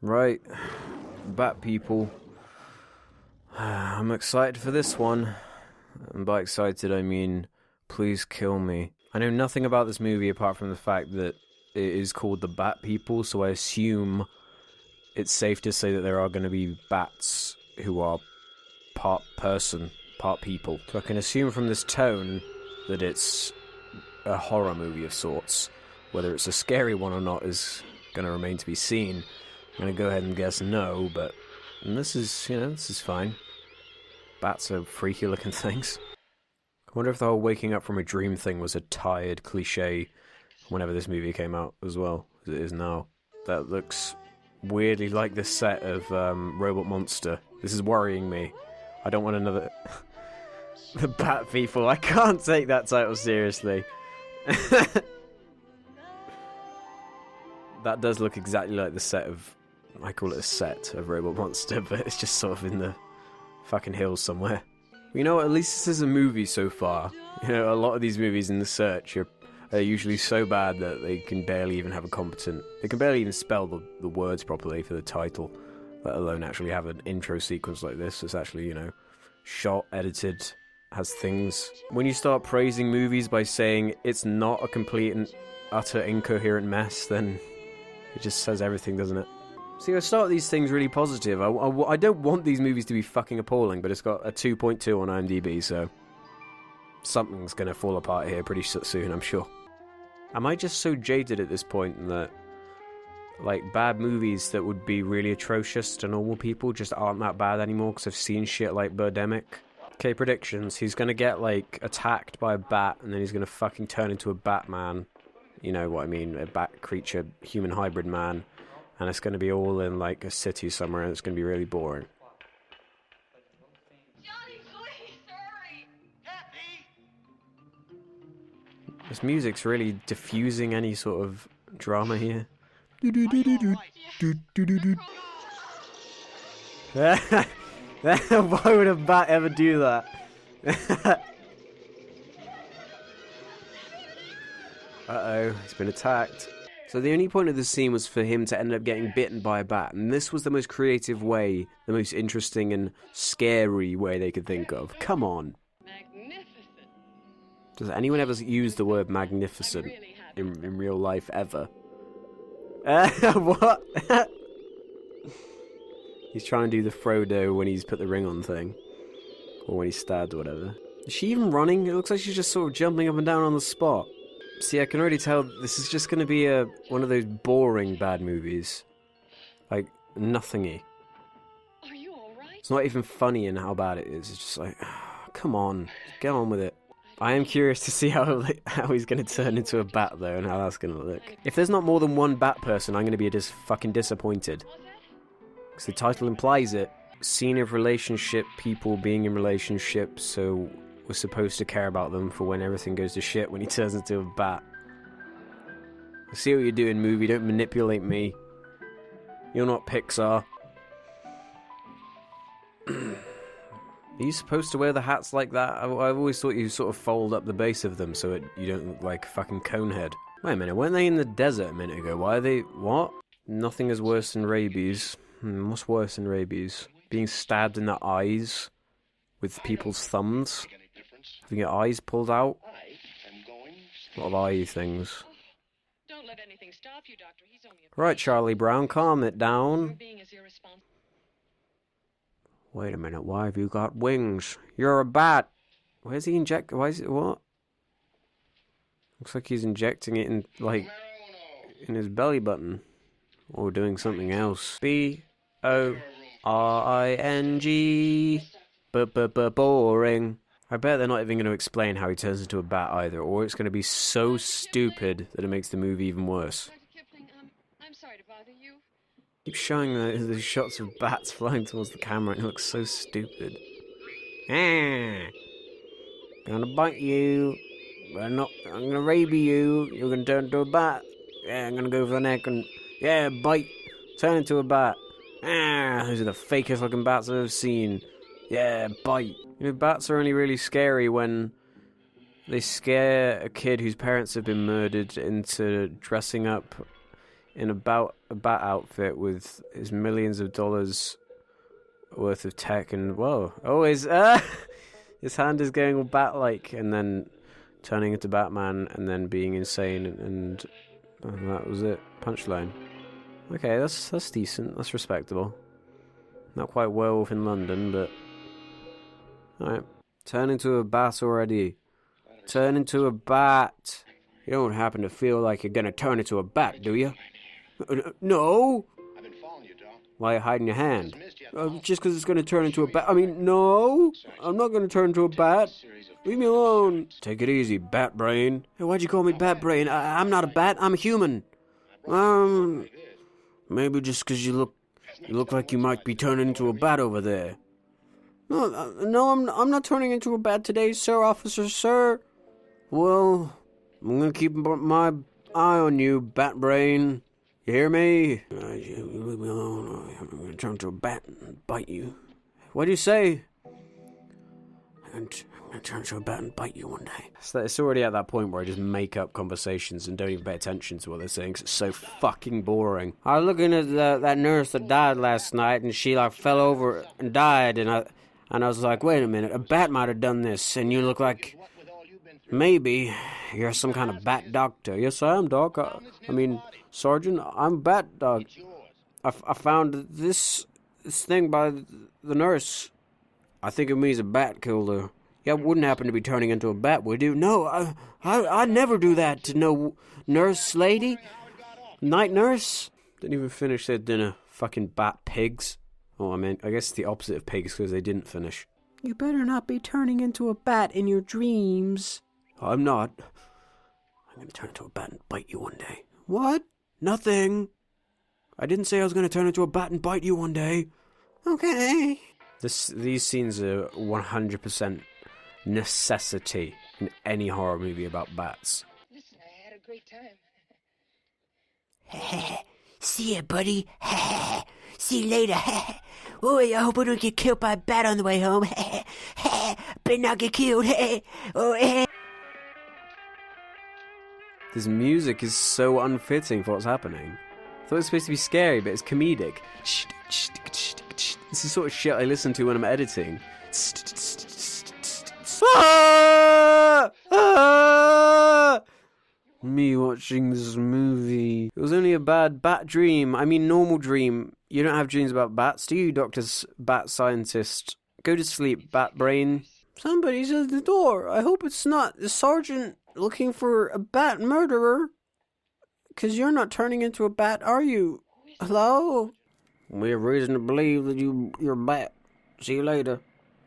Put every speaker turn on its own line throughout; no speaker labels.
Right, Bat People. I'm excited for this one. And by excited, I mean, please kill me. I know nothing about this movie apart from the fact that it is called The Bat People, so I assume it's safe to say that there are going to be bats who are part person, part people. So I can assume from this tone that it's a horror movie of sorts. Whether it's a scary one or not is going to remain to be seen. I'm going to go ahead and guess no, but this is fine. Bats are freaky looking things. I wonder if the whole waking up from a dream thing was a tired cliche whenever this movie came out as well, as it is now. That looks weirdly like the set of Robot Monster. This is worrying me. I don't want another... The Bat People. I can't take that title seriously. That does look exactly like the set of... I call it a set of Robot Monster, but it's just sort of in the fucking hills somewhere. You know what, at least this is a movie so far. You know, a lot of these movies in The Search are usually so bad that they can barely even have a competent... They can barely even spell the words properly for the title, let alone actually have an intro sequence like this. It's actually, shot, edited, has things. When you start praising movies by saying it's not a complete and utter incoherent mess, then it just says everything, doesn't it? See, I start these things really positive. I don't want these movies to be fucking appalling, but it's got a 2.2 on IMDb, so something's going to fall apart here pretty soon, I'm sure. Am I just so jaded at this point that, bad movies that would be really atrocious to normal people just aren't that bad anymore because I've seen shit like Birdemic? Okay, predictions. He's going to get, attacked by a bat, and then he's going to fucking turn into a Batman. You know what I mean, a bat creature, human hybrid man. And it's going to be all in, a city somewhere, and it's going to be really boring.
Johnny, please, hurry!
This music's really diffusing any sort of drama here. Why would a bat ever do that? Uh-oh, he's been attacked. So the only point of the scene was for him to end up getting bitten by a bat, and this was the most creative way, the most interesting and scary way they could think of. Come on.
Magnificent.
Does anyone ever use the word magnificent in real life ever? What? He's trying to do the Frodo when he's put the ring on thing. Or when he's stabbed or whatever. Is she even running? It looks like she's just sort of jumping up and down on the spot. See, I can already tell this is just going to be one of those boring bad movies. Nothingy.
Are you all right?
It's not even funny in how bad it is. It's just come on, get on with it. I am curious to see how he's going to turn into a bat, though, and how that's going to look. If there's not more than one bat person, I'm going to be fucking disappointed. Because the title implies it. Scene of relationship, people being in relationships, so we're supposed to care about them for when everything goes to shit when he turns into a bat. I see what you're doing, movie. Don't manipulate me. You're not Pixar. Are you supposed to wear the hats like that? I've always thought you sort of fold up the base of them so you don't look like fucking Conehead. Wait a minute, weren't they in the desert a minute ago? Why are they... What? Nothing is worse than rabies. What's worse than rabies? Being stabbed in the eyes with people's thumbs? Having your eyes pulled out? A lot of eye things.
Don't let anything stop you, Doctor. He's only a
Right, Charlie Brown, calm it
You're
down.
being as irresponsible.
Wait a minute, why have you got wings? You're a bat. Where's he inject? Why is it what? Looks like he's injecting it in in his belly button, or doing something else. BORING. Boring. I bet they're not even going to explain how he turns into a bat either, or it's going to be so stupid that it makes the movie even worse.
Dr. Kipling, I'm sorry to bother you.
Keep showing the shots of bats flying towards the camera, and it looks so stupid. Gonna bite you. I'm gonna rabies you. You're gonna turn into a bat. Yeah, I'm gonna go for the neck and... Yeah, bite. Turn into a bat. Those are the fakest looking bats I've ever seen. Yeah, bite. Bats are only really scary when they scare a kid whose parents have been murdered into dressing up in a bat outfit with his millions of dollars worth of tech, and whoa, his hand is going all bat-like, and then turning into Batman, and then being insane, and that was it. Punchline. Okay, that's decent. That's respectable. Not quite Werewolf in London, but alright. Turn into a bat already. Turn into a bat. You don't happen to feel like you're gonna turn into a bat, do you? No.
I've been following you, Doc.
Why are you hiding your hand? Just because it's gonna turn into a bat. I mean, no. I'm not gonna turn into a bat. Leave me alone. Take it easy, Bat Brain. Hey, why'd you call me Bat Brain? I'm not a bat. I'm a human. Maybe just because you look like you might be turning into a bat over there. No, I'm not turning into a bat today, sir, officer, sir. Well, I'm gonna keep my eye on you, Bat Brain. You hear me? You leave me alone. I'm gonna turn into a bat and bite you. What do you say? I'm gonna turn into a bat and bite you one day. So it's already at that point where I just make up conversations and don't even pay attention to what they're saying, 'cause it's so fucking boring. I was looking at that nurse that died last night, and she fell over and died, and I was like, wait a minute, a bat might have done this, and you look like maybe you're some kind of bat doctor. Yes, I am, Doc. I mean, Sergeant, I'm bat dog. I found this thing by the nurse. I think it means a bat killed her. Yeah, wouldn't happen to be turning into a bat, would you? No, I'd never do that to no nurse lady. Night nurse. Didn't even finish their dinner. Fucking bat pigs. Oh, I guess it's the opposite of pigs because they didn't finish. You better not be turning into a bat in your dreams. I'm not. I'm going to turn into a bat and bite you one day. What? Nothing. I didn't say I was going to turn into a bat and bite you one day. Okay. These scenes are 100% necessity in any horror movie about bats.
Listen, I had a great time.
See ya, buddy. See you later. Oh, I hope I don't get killed by a bat on the way home. Better not get killed.
This music is so unfitting for what's happening. I thought it was supposed to be scary, but it's comedic. This is the sort of shit I listen to when I'm editing. Me watching this movie. It was only a bad bat dream. I mean, normal dream. You don't have dreams about bats, do you, Dr. Bat Scientist? Go to sleep, Bat Brain. Somebody's at the door. I hope it's not the sergeant looking for a bat murderer. 'Cause you're not turning into a bat, are you? Hello? We have reason to believe that you're a bat. See you later.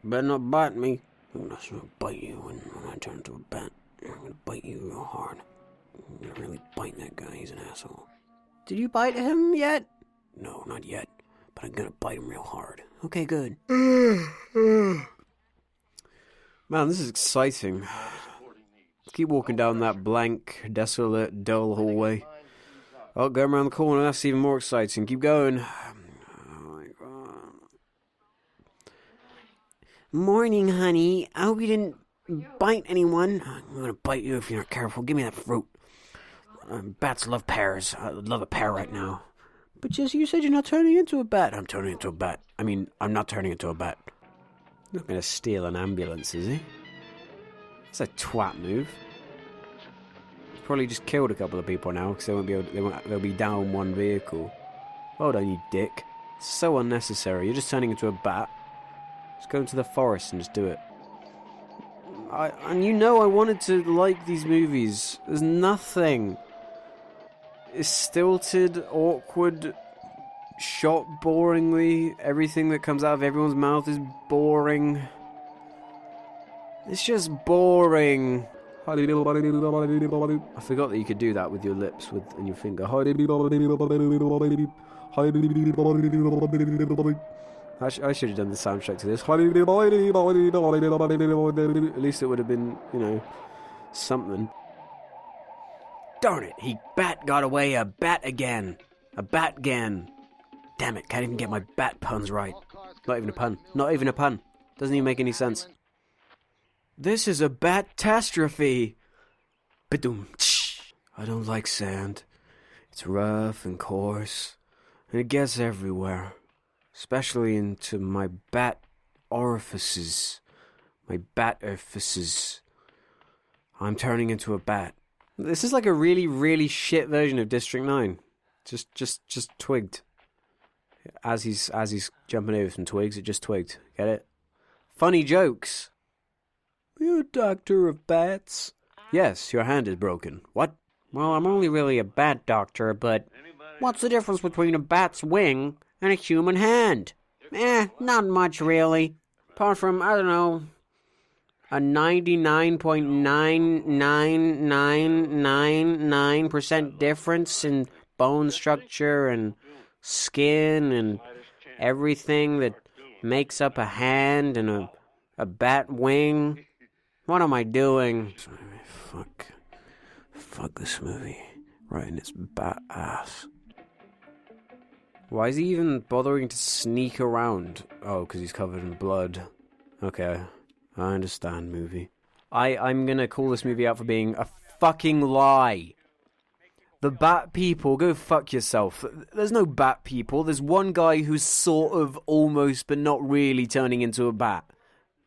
Better not bite me. I'm not gonna bite you when I turn into a bat. I'm gonna bite you real hard. I'm gonna really bite that guy. He's an asshole. Did you bite him yet? No, not yet. But I'm gonna bite him real hard. Okay, good. Man, this is exciting. Keep walking down that blank, desolate, dull hallway. Oh, going around the corner, that's even more exciting. Keep going. Oh my god. Morning, honey. I hope you didn't bite anyone. I'm gonna bite you if you're not careful. Give me that fruit. Bats love pears. I love a pear right now. But just you said you're not turning into a bat. I'm turning into a bat. I mean, I'm not turning into a bat. Not gonna steal an ambulance, is he? That's a twat move. He's probably just killed a couple of people now because they'll be down one vehicle. Well done, you dick. It's so unnecessary. You're just turning into a bat. Just go into the forest and just do it. And you know I wanted to like these movies. There's nothing. It's stilted, awkward, shot boringly. Everything that comes out of everyone's mouth is boring. It's just boring. I forgot that you could do that with your lips and your finger. I should have done the soundtrack to this. At least it would have been, something. Darn it, he got away a bat again. A bat again. Damn it, can't even get my bat puns right. Not even a pun. Not even a pun. Doesn't even make any sense. This is a bat-tastrophe. Ba-doom. I don't like sand. It's rough and coarse, and it gets everywhere, especially into my bat orifices. My bat orifices. I'm turning into a bat. This is like a really, really shit version of District 9. Just twigged. As he's jumping over some twigs, it just twigged. Get it? Funny jokes. You a doctor of bats? Yes, your hand is broken. What? Well, I'm only really a bat doctor, but what's the difference between a bat's wing and a human hand? Not much really. Apart from, I don't know, a 99.99999% difference in bone structure and skin and everything that makes up a hand and a bat wing. What am I doing? Fuck this movie. Right in its bat ass. Why is he even bothering to sneak around? Oh, because he's covered in blood. Okay, I understand, movie. I'm gonna call this movie out for being a fucking lie. The bat people, go fuck yourself. There's no bat people. There's one guy who's sort of almost but not really turning into a bat.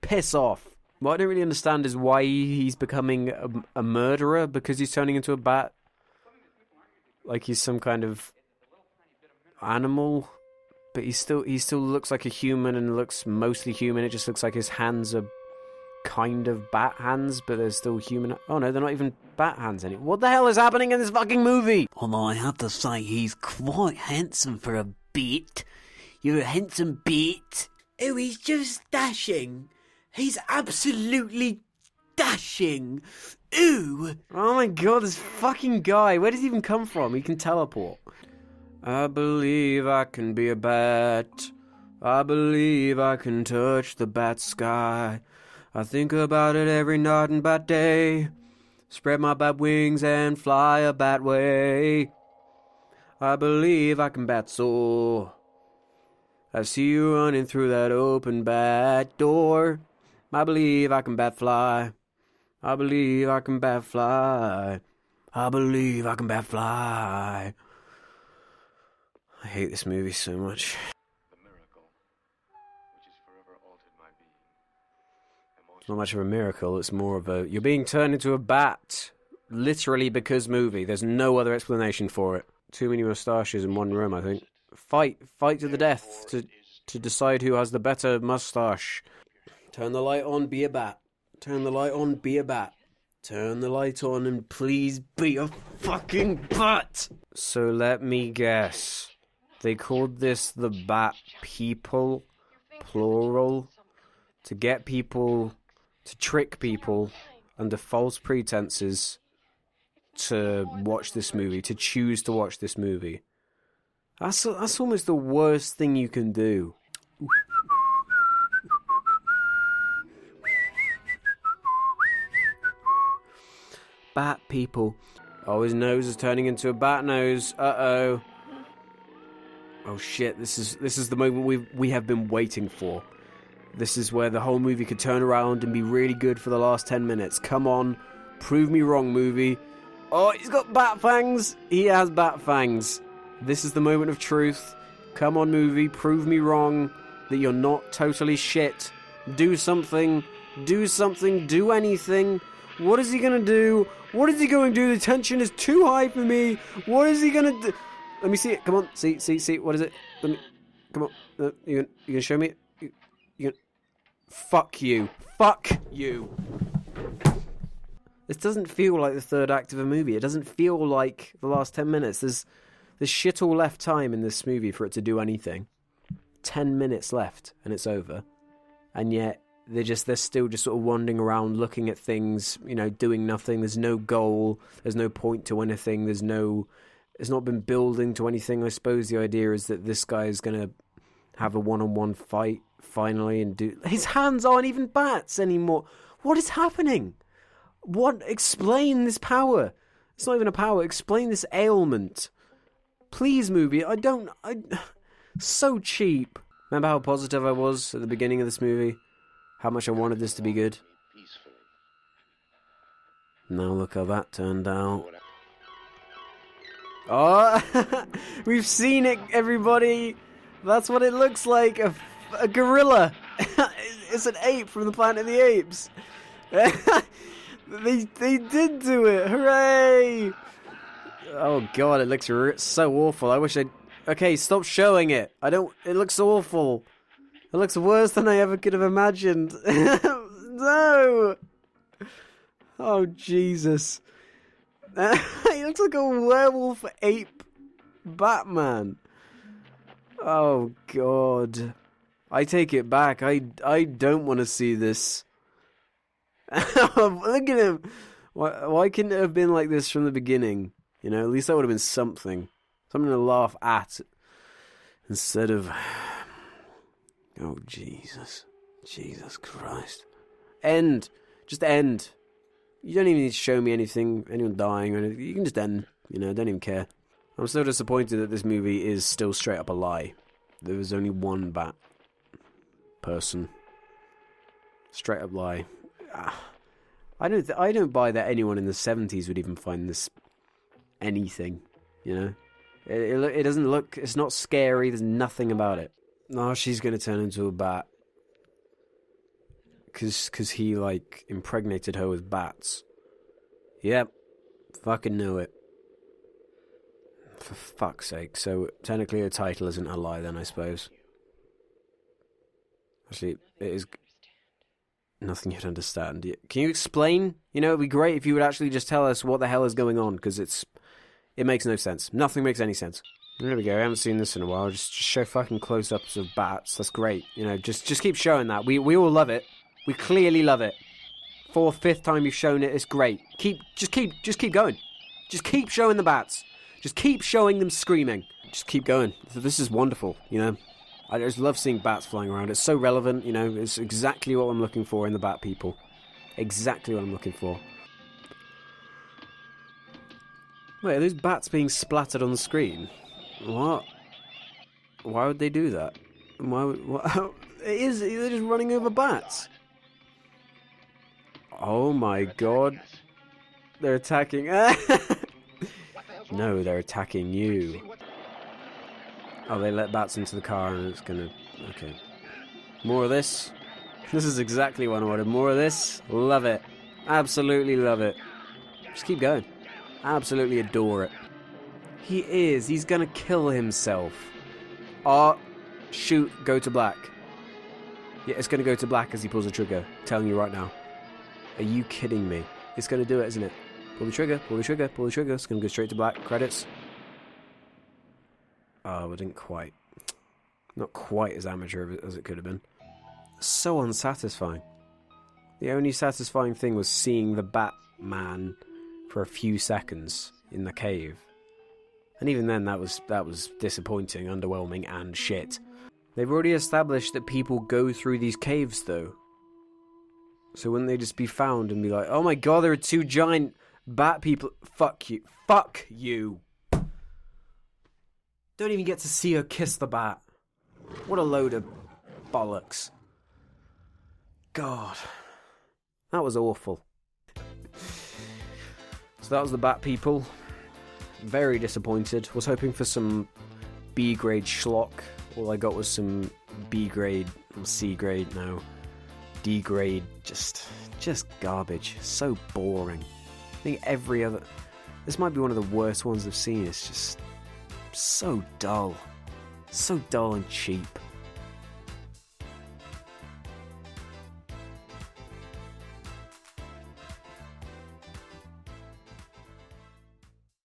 Piss off. What I don't really understand is why he's becoming a murderer because he's turning into a bat. Like he's some kind of animal, but he still looks like a human and looks mostly human. It just looks like his hands are kind of bat hands, but they're still human. Oh no, they're not even bat hands anymore. What the hell is happening in this fucking movie?
Although I have to say, he's quite handsome for a bit. You're a handsome bit. Oh, he's just dashing. He's absolutely dashing. Ooh.
Oh my god, this fucking guy. Where does he even come from? He can teleport. I believe I can be a bat. I believe I can touch the bat sky. I think about it every night and bat day. Spread my bat wings and fly a bat way. I believe I can bat soar. I see you running through that open bat door. I believe I can bat fly. I believe I can bat fly. I believe I can bat fly. I hate this movie so much. It's not much of a miracle, it's more of a... You're being turned into a bat. Literally because movie. There's no other explanation for it. Too many moustaches in one room, I think. Fight to the death to decide who has the better moustache. Turn the light on, be a bat. Turn the light on, be a bat. Turn the light on and please be a fucking bat. So let me guess. They called this the Bat People, plural, to get people, to trick people under false pretenses to watch this movie, to choose to watch this movie. That's almost the worst thing you can do. Bat people. Oh, his nose is turning into a bat nose. Uh-oh. Oh shit, this is the moment we have been waiting for. This is where the whole movie could turn around and be really good for the last 10 minutes. Come on, prove me wrong, movie. Oh, he's got bat fangs. He has bat fangs. This is the moment of truth. Come on, movie, prove me wrong that you're not totally shit. Do something, do anything. What is he gonna do? What is he going to do? The tension is too high for me. What is he going to do? Let me see it. Come on. See. What is it? Let me... Come on. You gonna show me? You gonna... Fuck you. Fuck you. This doesn't feel like the third act of a movie. It doesn't feel like the last 10 minutes. There's shit all left time in this movie for it to do anything. 10 minutes left and it's over. And yet... They're still just sort of wandering around, looking at things, doing nothing. There's no goal. There's no point to anything. It's not been building to anything. I suppose the idea is that this guy is going to have a one-on-one fight finally and do... His hands aren't even bats anymore. What is happening? Explain this power. It's not even a power. Explain this ailment. Please, movie. So cheap. Remember how positive I was at the beginning of this movie? How much I wanted this to be good. Now look how that turned out. Oh, we've seen it, everybody. That's what it looks like. A gorilla. It's an ape from the Planet of the Apes. They did do it. Hooray! Oh god, it looks so awful. I wish I'd... Okay, stop showing it. It looks awful. It looks worse than I ever could have imagined. No! Oh, Jesus. He looks like a werewolf ape Batman. Oh, God. I take it back. I don't want to see this. Look at him. Why couldn't it have been like this from the beginning? You know, at least that would have been something. Something to laugh at. Instead of... Oh, Jesus. Jesus Christ. End. Just end. You don't even need to show me anything, anyone dying or anything. You can just end. You know, don't even care. I'm so disappointed that this movie is still straight up a lie. There was only one bat person. Straight up lie. I don't buy that anyone in the 70s would even find this anything, you know? It doesn't look... It's not scary. There's nothing about it. No, she's going to turn into a bat. Because he, like, impregnated her with bats. Yep. Fucking knew it. For fuck's sake. So, technically her title isn't a lie then, I suppose. Actually, it is... Nothing you'd understand. Can you explain? You know, it'd be great if you would actually just tell us what the hell is going on, because it makes no sense. Nothing makes any sense. There we go. I haven't seen this in a while. Just show fucking close-ups of bats. That's great. You know, just keep showing that. We all love it. We clearly love it. 4th, 5th time you've shown it. It's great. Just keep going. Just keep showing the bats. Just keep showing them screaming. Just keep going. This is wonderful. You know, I just love seeing bats flying around. It's so relevant. You know, it's exactly what I'm looking for in the Bat People. Exactly what I'm looking for. Wait, are those bats being splattered on the screen? What? Why would they do that? They're just running over bats. Oh my god. They're attacking. No, they're attacking you. Oh, they let bats into the car and it's gonna... Okay. More of this. This is exactly what I wanted. More of this. Love it. Absolutely love it. Just keep going. Absolutely adore it. He is. He's gonna kill himself. Oh, shoot. Go to black. Yeah, it's gonna go to black as he pulls the trigger. I'm telling you right now. Are you kidding me? It's gonna do it, isn't it? Pull the trigger. Pull the trigger. Pull the trigger. It's gonna go straight to black. Credits. Oh, it didn't quite. Not quite as amateur as it could have been. So unsatisfying. The only satisfying thing was seeing the Batman for a few seconds in the cave. And even then, that was disappointing, underwhelming, and shit. They've already established that people go through these caves, though. So wouldn't they just be found and be like, oh my god, there are 2 giant bat people. Fuck you. Fuck you. Don't even get to see her kiss the bat. What a load of bollocks. God. That was awful. So that was the Bat People. Very disappointed. Was hoping for some B-grade schlock. All I got was some B-grade, C-grade now. D-grade, just garbage. So boring. I think every other... This might be one of the worst ones I've seen. It's just so dull. So dull and cheap.